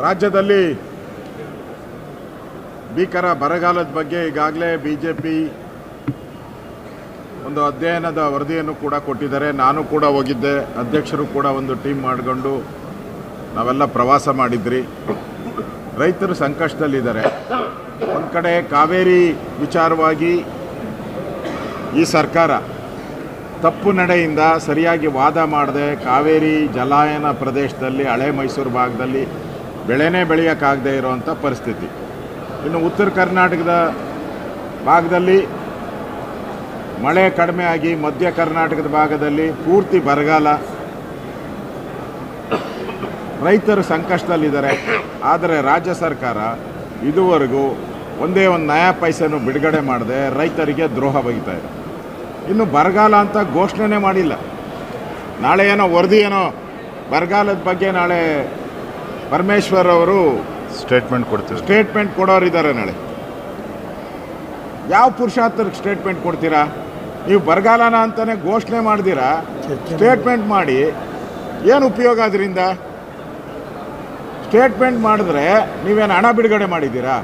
ರಾಜ್ಯದಲ್ಲಿ ಭೀಕರ ಬರಗಾಲದ ಬಗ್ಗೆ ಈಗಾಗಲೇ ಬಿಜೆಪಿ ಒಂದು ಅಧ್ಯಯನದ ವರದಿಯನ್ನು ಕೂಡ ಕೊಟ್ಟಿದ್ದಾರೆ. ನಾನು ಕೂಡ ಹೋಗಿದ್ದೆ, ಅಧ್ಯಕ್ಷರು ಕೂಡ ಒಂದು ಟೀಮ್ ಮಾಡಿಕೊಂಡು ನಾವೆಲ್ಲ ಪ್ರವಾಸ ಮಾಡಿದ್ರಿ. ರೈತರು ಸಂಕಷ್ಟದಲ್ಲಿದ್ದಾರೆ. ಒಂದು ಕಡೆ ಕಾವೇರಿ ವಿಚಾರವಾಗಿ ಈ ಸರ್ಕಾರ ತಪ್ಪು ನಡೆಯಿಂದ ಸರಿಯಾಗಿ ವಾದ ಮಾಡದೆ ಕಾವೇರಿ ಜಲಾನಯನ ಪ್ರದೇಶದಲ್ಲಿ ಹಳೆ ಮೈಸೂರು ಭಾಗದಲ್ಲಿ ಬೆಳೆನೇ ಬೆಳೆಯೋಕ್ಕಾಗದೇ ಇರೋವಂಥ ಪರಿಸ್ಥಿತಿ. ಇನ್ನು ಉತ್ತರ ಕರ್ನಾಟಕದ ಭಾಗದಲ್ಲಿ ಮಳೆ ಕಡಿಮೆ ಆಗಿ ಮಧ್ಯ ಕರ್ನಾಟಕದ ಭಾಗದಲ್ಲಿ ಪೂರ್ತಿ ಬರಗಾಲ, ರೈತರು ಸಂಕಷ್ಟದಲ್ಲಿದ್ದಾರೆ. ಆದರೆ ರಾಜ್ಯ ಸರ್ಕಾರ ಇದುವರೆಗೂ ಒಂದೇ ಒಂದು ನಯಾ ಪೈಸೆನೂ ಬಿಡುಗಡೆ ಮಾಡದೆ ರೈತರಿಗೆ ದ್ರೋಹ ಬಗೆತಾ ಇದೆ. ಇನ್ನು ಬರಗಾಲ ಅಂತ ಘೋಷಣೆ ಮಾಡಿಲ್ಲ. ನಾಳೆ ಏನೋ ವರದಿ ಏನೋ ಬರಗಾಲದ ಬಗ್ಗೆ ನಾಳೆ ಪರಮೇಶ್ವರ್ ಅವರು ಸ್ಟೇಟ್ಮೆಂಟ್ ಕೊಡೋರಿದ್ದಾರೆ. ನಾಳೆ ಯಾವ ಪುರುಷಾರ್ಥಕ್ಕೆ ಸ್ಟೇಟ್ಮೆಂಟ್ ಕೊಡ್ತೀರಾ? ನೀವು ಬರಗಾಲನ ಅಂತಲೇ ಘೋಷಣೆ ಮಾಡ್ದಿರಾ ಸ್ಟೇಟ್ಮೆಂಟ್ ಮಾಡಿ ಏನು ಉಪಯೋಗ? ಅದರಿಂದ ಸ್ಟೇಟ್ಮೆಂಟ್ ಮಾಡಿದ್ರೆ ನೀವೇನು ಹಣ ಬಿಡುಗಡೆ ಮಾಡಿದ್ದೀರಾ?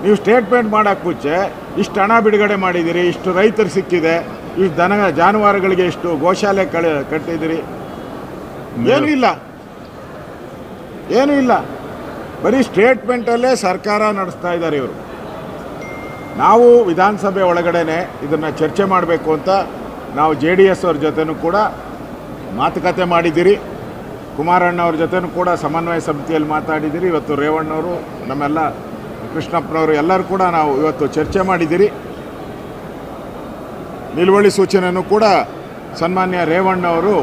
ನೀವು ಸ್ಟೇಟ್ಮೆಂಟ್ ಮಾಡೋಕ್ಕೆ ಮುಂಚೆ ಇಷ್ಟು ಹಣ ಬಿಡುಗಡೆ ಮಾಡಿದ್ದೀರಿ, ಇಷ್ಟು ರೈತರು ಸಿಕ್ಕಿದೆ, ಇಷ್ಟು ಜಾನುವಾರುಗಳಿಗೆ ಇಷ್ಟು ಗೋಶಾಲೆ ಕಟ್ಟಿದ್ದೀರಿ, ಏನೂ ಇಲ್ಲ. ಬರೀ ಸ್ಟೇಟ್ಮೆಂಟಲ್ಲೇ ಸರ್ಕಾರ ನಡೆಸ್ತಾ ಇದ್ದಾರೆ ಇವರು. ನಾವು ವಿಧಾನಸಭೆ ಒಳಗಡೆನೆ ಇದನ್ನು ಚರ್ಚೆ ಮಾಡಬೇಕು ಅಂತ ನಾವು JDS ಅವ್ರ ಜೊತೆನೂ ಕೂಡ ಮಾತುಕತೆ ಮಾಡಿದ್ದೀರಿ. ಕುಮಾರಣ್ಣವ್ರ ಜೊತೆನೂ ಕೂಡ ಸಮನ್ವಯ ಸಮಿತಿಯಲ್ಲಿ ಮಾತಾಡಿದ್ದೀರಿ. ಇವತ್ತು ರೇವಣ್ಣವರು, ನಮ್ಮೆಲ್ಲ ಕೃಷ್ಣಪ್ಪನವರು ಎಲ್ಲರೂ ಕೂಡ ನಾವು ಇವತ್ತು ಚರ್ಚೆ ಮಾಡಿದ್ದೀರಿ. ನಿಲುವಳಿ ಸೂಚನೆಯೂ ಕೂಡ ಸನ್ಮಾನ್ಯ ರೇವಣ್ಣವರು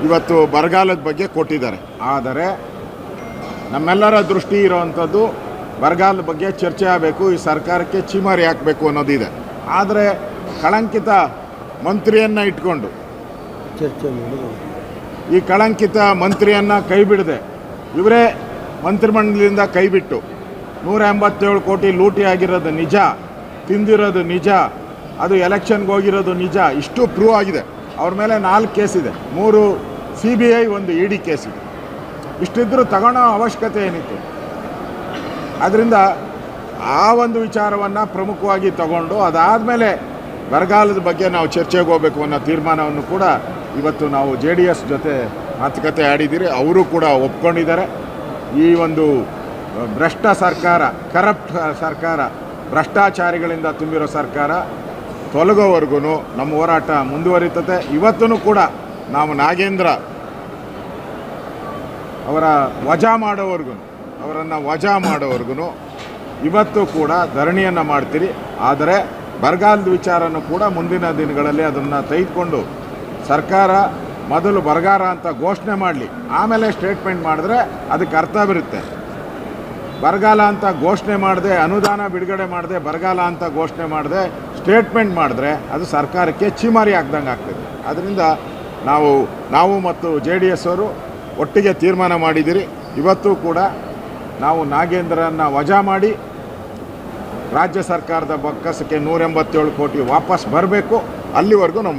ಇವತ್ತು ಬರಗಾಲದ ಬಗ್ಗೆ ಕೊಟ್ಟಿದ್ದಾರೆ. ಆದರೆ ನಮ್ಮೆಲ್ಲರ ದೃಷ್ಟಿ ಇರೋವಂಥದ್ದು ಬರಗಾಲದ ಬಗ್ಗೆ ಚರ್ಚೆ ಆಗಬೇಕು, ಈ ಸರ್ಕಾರಕ್ಕೆ ಚೀಮಾರಿ ಹಾಕಬೇಕು ಅನ್ನೋದಿದೆ. ಆದರೆ ಕಳಂಕಿತ ಮಂತ್ರಿಯನ್ನು ಇಟ್ಕೊಂಡು ಈ ಕಳಂಕಿತ ಮಂತ್ರಿಯನ್ನು ಕೈ ಬಿಡದೆ ಇವರೇ ಮಂತ್ರಿಮಂಡಲದಿಂದ ಕೈಬಿಟ್ಟು 187 ಕೋಟಿ ಲೂಟಿ ಆಗಿರೋದು ನಿಜ, ತಿಂದಿರೋದು ನಿಜ, ಅದು ಎಲೆಕ್ಷನ್ಗೆ ಹೋಗಿರೋದು ನಿಜ, ಇಷ್ಟು ಪ್ರೂವ್ ಆಗಿದೆ. ಅವ್ರ ಮೇಲೆ 4 ಕೇಸಿದೆ, 3 CBI, 1 ED ಕೇಸಿದೆ. ಇಷ್ಟಿದ್ರೂ ತಗೊಳ್ಳೋ ಅವಶ್ಯಕತೆ ಏನಿತ್ತು? ಆದ್ದರಿಂದ ಆ ಒಂದು ವಿಚಾರವನ್ನು ಪ್ರಮುಖವಾಗಿ ತಗೊಂಡು ಅದಾದಮೇಲೆ ಬರಗಾಲದ ಬಗ್ಗೆ ನಾವು ಚರ್ಚೆಗೆ ಹೋಗಬೇಕು ಅನ್ನೋ ತೀರ್ಮಾನವನ್ನು ಕೂಡ ಇವತ್ತು ನಾವು JDS ಜೊತೆ ಮಾತುಕತೆ ಆಡಿದ್ದೀರಿ. ಅವರು ಕೂಡ ಒಪ್ಕೊಂಡಿದ್ದಾರೆ. ಈ ಒಂದು ಭ್ರಷ್ಟ ಸರ್ಕಾರ, ಕರಪ್ಟ್ ಸರ್ಕಾರ, ಭ್ರಷ್ಟಾಚಾರಿಗಳಿಂದ ತುಂಬಿರೋ ಸರ್ಕಾರ ತೊಲಗೋವರೆಗೂ ನಮ್ಮ ಹೋರಾಟ ಮುಂದುವರಿತದೆ. ಇವತ್ತೂ ಕೂಡ ನಾವು ನಾಗೇಂದ್ರ ಅವರನ್ನು ವಜಾ ಮಾಡೋವರೆಗೂ ಇವತ್ತು ಕೂಡ ಧರಣಿಯನ್ನು ಮಾಡ್ತೀರಿ. ಆದರೆ ಬರಗಾಲದ ವಿಚಾರನೂ ಕೂಡ ಮುಂದಿನ ದಿನಗಳಲ್ಲಿ ಅದನ್ನು ತೆಗೆದುಕೊಂಡು ಸರ್ಕಾರ ಮೊದಲು ಬರಗಾಲ ಅಂತ ಘೋಷಣೆ ಮಾಡಲಿ, ಆಮೇಲೆ ಸ್ಟೇಟ್ಮೆಂಟ್ ಮಾಡಿದ್ರೆ ಅದಕ್ಕೆ ಅರ್ಥ ಬರುತ್ತೆ. ಬರಗಾಲ ಅಂತ ಘೋಷಣೆ ಮಾಡದೆ, ಅನುದಾನ ಬಿಡುಗಡೆ ಮಾಡದೆ, ಬರಗಾಲ ಅಂತ ಘೋಷಣೆ ಮಾಡದೆ ಸ್ಟೇಟ್ಮೆಂಟ್ ಮಾಡಿದ್ರೆ ಅದು ಸರ್ಕಾರಕ್ಕೆ ಚೀಮಾರಿ ಹಾಕ್ದಂಗೆ ಆಗ್ತದೆ. ಅದರಿಂದ ನಾವು ಮತ್ತು JDS ಅವರು ಒಟ್ಟಿಗೆ ತೀರ್ಮಾನ ಮಾಡಿದ್ದೀರಿ. ಇವತ್ತು ಕೂಡ ನಾವು ನಾಗೇಂದ್ರನ್ನು ವಜಾ ಮಾಡಿ ರಾಜ್ಯ ಸರ್ಕಾರದ ಬೊಕ್ಕಸಕ್ಕೆ 187 ಕೋಟಿ ವಾಪಸ್ ಬರಬೇಕು. ಅಲ್ಲಿವರೆಗೂ ನಾವು